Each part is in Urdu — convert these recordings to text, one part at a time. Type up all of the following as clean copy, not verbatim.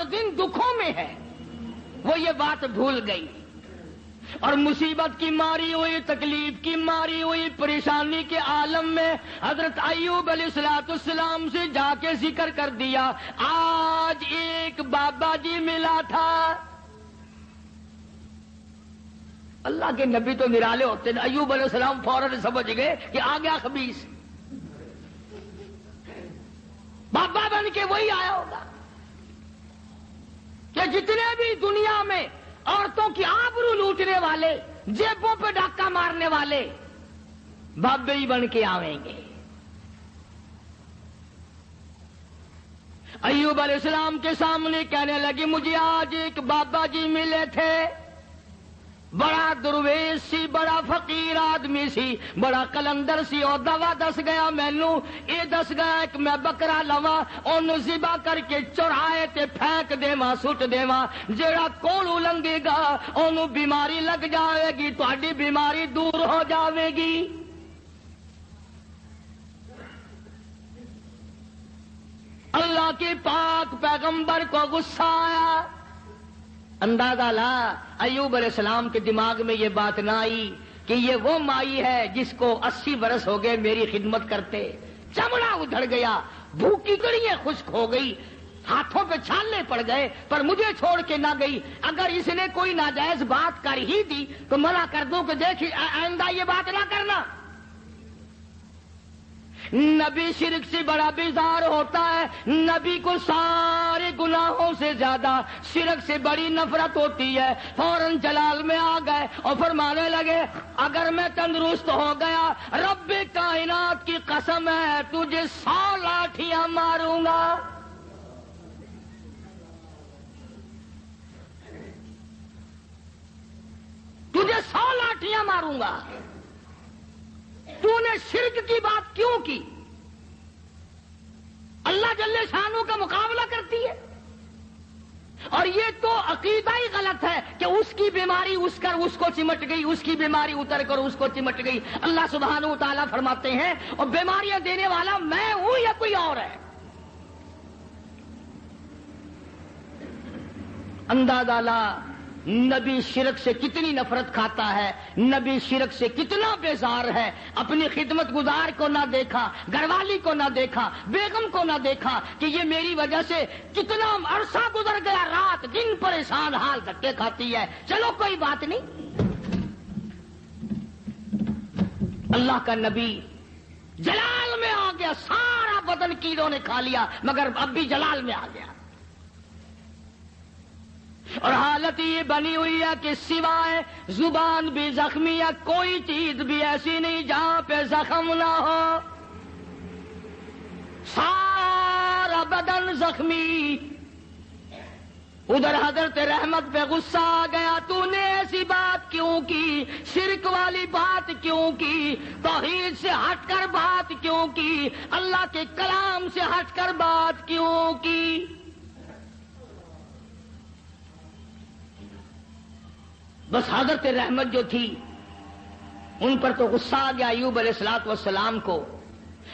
رات دن دکھوں میں ہے، وہ یہ بات بھول گئی اور مصیبت کی ماری ہوئی، تکلیف کی ماری ہوئی، پریشانی کے عالم میں حضرت ایوب علیہ السلام سے جا کے ذکر کر دیا، آج ایک بابا جی ملا تھا۔ اللہ کے نبی تو نرالے ہوتے ہیں، ایوب علیہ السلام فوراً سمجھ گئے کہ آ گیا خبیث، بابا بن کے وہی آیا ہوگا کہ جتنے بھی دنیا میں عورتوں کی آبرو لوٹنے والے، جیبوں پہ ڈاکہ مارنے والے، بابے ہی بن کے آویں گے۔ ایوب علیہ السلام کے سامنے کہنے لگی، مجھے آج ایک بابا جی ملے تھے، بڑا درویش سی، بڑا فقیر آدمی سی، بڑا کلندر سی، اور دوا دس گیا مینو، یہ دس گیا کہ میں بکرا لواں، اونوں ذبح کر کے چڑھائے تے پھینک دیواں، سٹ دیواں، جیڑا کولو لنگے گا اونوں بیماری لگ جاوے گی، تہاڈی بیماری دور ہو جاوے گی۔ اللہ کے پاک پیغمبر کو غصہ آیا۔ اندازہ لا ایوب علیہ السلام کے دماغ میں یہ بات نہ آئی کہ یہ وہ مائی ہے جس کو 80 برس ہو گئے میری خدمت کرتے، چمڑا ادھڑ گیا، بھوکی کڑیاں خشک ہو گئی، ہاتھوں پہ چھالے پڑ گئے، پر مجھے چھوڑ کے نہ گئی۔ اگر اس نے کوئی ناجائز بات کر ہی دی تو منع کر دوں کہ دیکھ آئندہ یہ بات نہ کرنا۔ نبی شرک سے بڑا بیزار ہوتا ہے، نبی کو سارے گناہوں سے زیادہ شرک سے بڑی نفرت ہوتی ہے۔ فوراً جلال میں آ گئے اور فرمانے لگے، اگر میں تندرست ہو گیا، رب کائنات کی قسم ہے تجھے 100 لاٹھیاں ماروں گا۔ تجھے 100 لاٹھیاں ماروں گا۔ تو نے شرک کی بات کیوں کی؟ اللہ جل شانہ کا مقابلہ کرتی ہے، اور یہ تو عقیدہ ہی غلط ہے کہ اس کی بیماری اس کو چمٹ گئی، اس کی بیماری اتر کر اس کو چمٹ گئی۔ اللہ سبحانہ و تعالیٰ فرماتے ہیں، اور بیماریاں دینے والا میں ہوں یا کوئی اور ہے؟ اندازہ لا نبی شرک سے کتنی نفرت کھاتا ہے، نبی شرک سے کتنا بیزار ہے، اپنی خدمت گزار کو نہ دیکھا، گھر والی کو نہ دیکھا، بیگم کو نہ دیکھا کہ یہ میری وجہ سے کتنا عرصہ گزر گیا، رات دن پریشان حال دھکے کھاتی ہے، چلو کوئی بات نہیں۔ اللہ کا نبی جلال میں آ گیا، سارا بدن کیڑوں نے کھا لیا مگر اب بھی جلال میں آ گیا، اور حالت یہ بنی ہوئی ہے کہ سوائے زبان بھی زخمی ہے، کوئی چیز بھی ایسی نہیں جہاں پہ زخم نہ ہو، سارا بدن زخمی۔ ادھر حضرت رحمت پہ غصہ آ گیا، تو نے ایسی بات کیوں کی، شرک والی بات کیوں کی، توحید سے ہٹ کر بات کیوں کی، اللہ کے کلام سے ہٹ کر بات کیوں کی؟ بس حضرت رحمت جو تھی ان پر تو غصہ آ گیا ایوب علیہ السلام کو،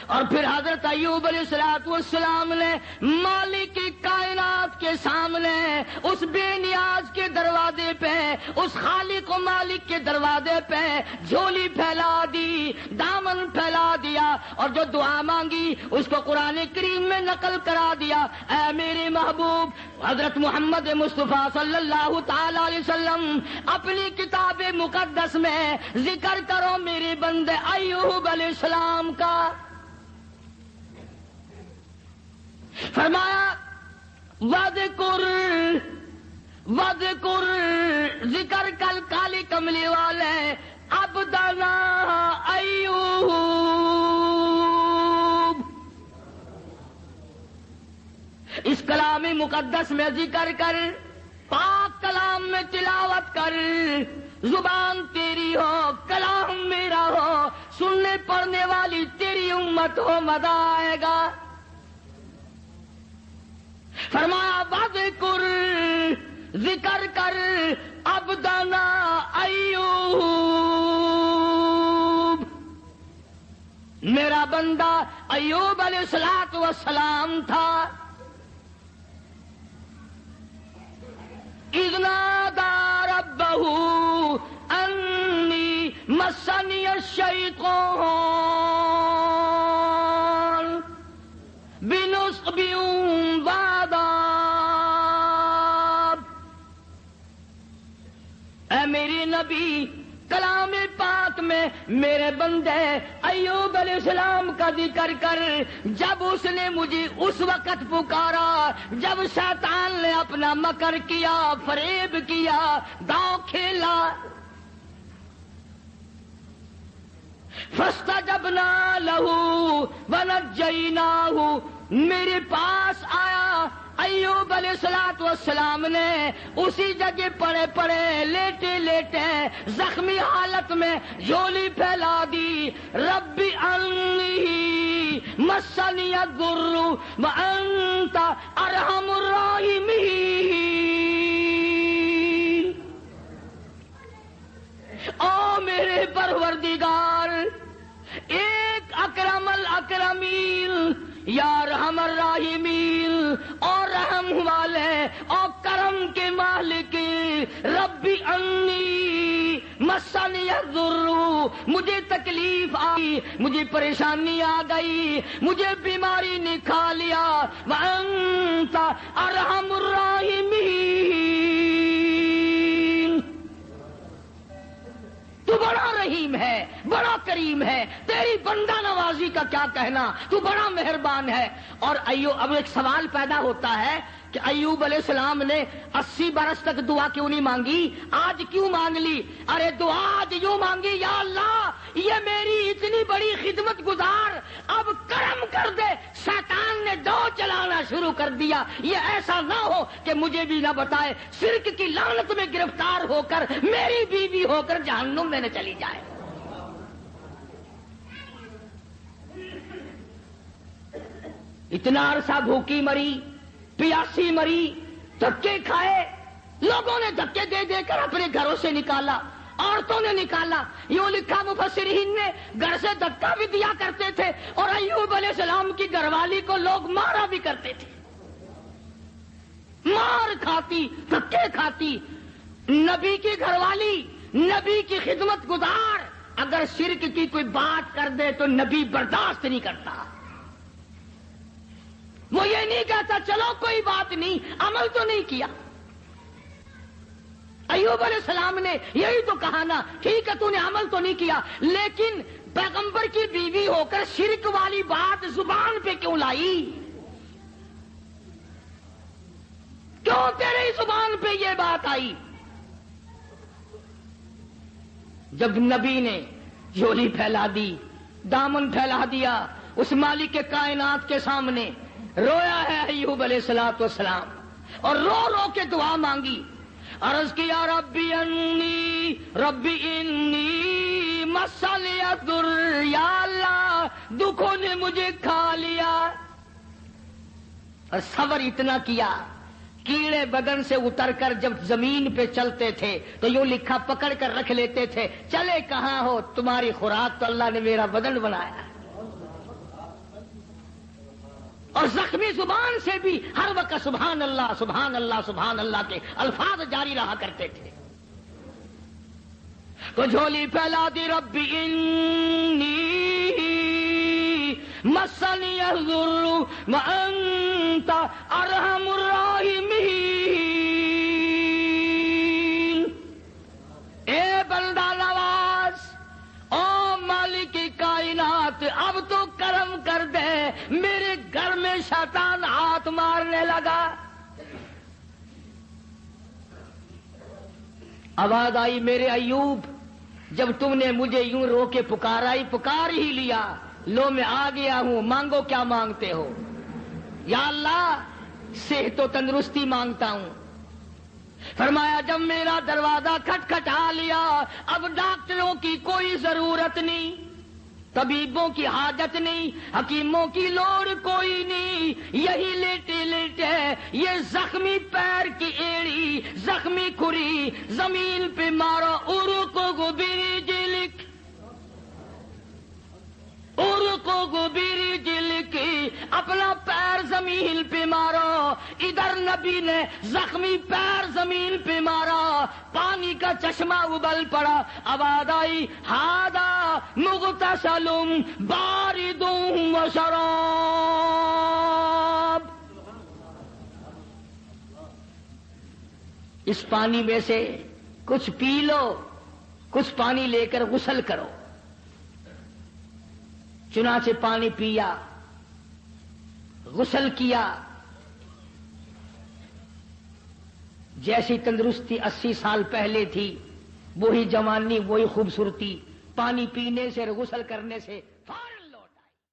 اور پھر حضرت ایوب علیہ السلام نے مالک کائنات کے سامنے اس بے نیاز کے دروازے پہ، اس خالق و مالک کے دروازے پہ جھولی پھیلا دی، دامن پھیلا دیا، اور جو دعا مانگی اس کو قرآن کریم میں نقل کرا دیا۔ اے میرے محبوب حضرت محمد مصطفیٰ صلی اللہ تعالی علیہ وسلم، اپنی کتاب مقدس میں ذکر کرو میرے بندے ایوب علیہ السلام کا۔ فرمایا وذکر ذکر کل کالی کملی والے عبدنا ایوب، اس کلام مقدس میں ذکر کر، پاک کلام میں تلاوت کر، زبان تیری ہو، کلام میرا ہو، سننے پڑھنے والی تیری امت ہو، مزہ آئے گا۔ فرمایا وذکر ذکر کر عبدنا ایوب، میرا بندہ ایوب علیہ السلام تھا۔ اذ نادى ربه انی مسنی الشیطان بنصب وعذاب۔ اے میری نبی، کلام پاک میں میرے بندے ایوب علیہ السلام کا ذکر کر، جب اس نے مجھے اس وقت پکارا جب شیطان نے اپنا مکر کیا، فریب کیا، داؤ کھیلا۔ فاستجبنا له ونجیناہ، میرے پاس آیا ایوب علیہ السلام نے اسی جگہ پڑے پڑے لیٹے لیٹے زخمی حالت میں جھولی پھیلا دی۔ رب انی مسنی الضر وانت ارحم الراحمین۔ او میرے پروردگار، ایک اکرم الاکرمین، یا رحم الراحمین، اور رحم والے اور کرم کے مالک، ربی انی مسنی الضر، مجھے تکلیف آئی، مجھے پریشانی آ گئی، مجھے بیماری نے کھا لیا، وانت ارحم الراحمین، تو بڑا رحیم ہے، بڑا کریم ہے، تیری بندہ نوازی کا کیا کہنا، تو بڑا مہربان ہے۔ اور اب ایک سوال پیدا ہوتا ہے کہ ایوب علیہ السلام نے 80 برس تک دعا کیوں نہیں مانگی، آج کیوں مانگ لی؟ ارے دعا آج یوں مانگی، یا اللہ یہ میری اتنی بڑی خدمت گزار، اب کرم کر دے، شیطان نے دو چلانا شروع کر دیا، یہ ایسا نہ ہو کہ مجھے بھی نہ بتائے، شرک کی لعنت میں گرفتار ہو کر میری بیوی ہو کر جہنم میں نہ چلی جائے۔ اتنا عرصہ بھوکی مری، پیاسی مری، دھکے کھائے، لوگوں نے دھکے دے دے کر اپنے گھروں سے نکالا، عورتوں نے نکالا، یوں لکھا مفسرین نے گھر سے دھکا بھی دیا کرتے تھے، اور ایوب علیہ السلام کی گھر والی کو لوگ مارا بھی کرتے تھے، مار کھاتی، دھکے کھاتی۔ نبی کی گھر والی، نبی کی خدمت گزار اگر شرک کی کوئی بات کر دے تو نبی برداشت نہیں کرتا، وہ یہ نہیں کہتا چلو کوئی بات نہیں، عمل تو نہیں کیا۔ ایوب علیہ السلام نے یہی تو کہا نا، ٹھیک ہے تو نے عمل تو نہیں کیا، لیکن پیغمبر کی بیوی ہو کر شرک والی بات زبان پہ کیوں لائی؟ کیوں تیری زبان پہ یہ بات آئی؟ جب نبی نے جھولی پھیلا دی، دامن پھیلا دیا اس مالک کے کائنات کے سامنے، رویا ہے ایوب علیہ السلام، اور رو رو کے دعا مانگی، عرض کیا ربی انی مسنی الضر، یا اللہ دکھوں نے مجھے کھا لیا، اور صبر اتنا کیا، کیڑے بدن سے اتر کر جب زمین پہ چلتے تھے تو یوں لکھا پکڑ کر رکھ لیتے تھے، چلے کہاں ہو، تمہاری خوراک تو اللہ نے میرا بدن بنایا۔ اور زخمی زبان سے بھی ہر وقت سبحان اللہ سبحان اللہ سبحان اللہ کے الفاظ جاری رہا کرتے تھے۔ تو جھولی پھیلا دی، ربی انی مسنی الضر وانت ارحم الراحمین۔ اے بندہ نواز، او مالک کائنات، اب تو کرم کر دے، میرے گھر میں شیطان ہاتھ مارنے لگا۔ آواز آئی، میرے ایوب جب تم نے مجھے یوں رو کے پکارا ہی، پکار ہی لیا، لو میں آ گیا ہوں، مانگو کیا مانگتے ہو؟ یا اللہ صحت و تندرستی مانگتا ہوں۔ فرمایا جب میرا دروازہ کھٹکھٹا لیا، اب ڈاکٹروں کی کوئی ضرورت نہیں، طبیبوں کی حاجت نہیں، حکیموں کی لوڑ کوئی نہیں، یہی لیٹے لیٹے یہ زخمی پیر کی ایڑی، زخمی کھری زمین پہ مارو، ارکو برجلک ارکو برجل کی، اپنا پیر زمین پہ مارو. ادھر نبی نے زخمی پیر زمین پہ مارا، پانی کا چشمہ ابل پڑا، آواز آئی ہاذا مغتسل بارد وشراب. اس پانی میں سے کچھ پی لو، کچھ پانی لے کر غسل کرو. چنانچہ پانی پیا، غسل کیا. جیسی تندرستی 80 سال پہلے تھی، وہی جوانی، وہی خوبصورتی. پانی پینے سے اور غسل کرنے سے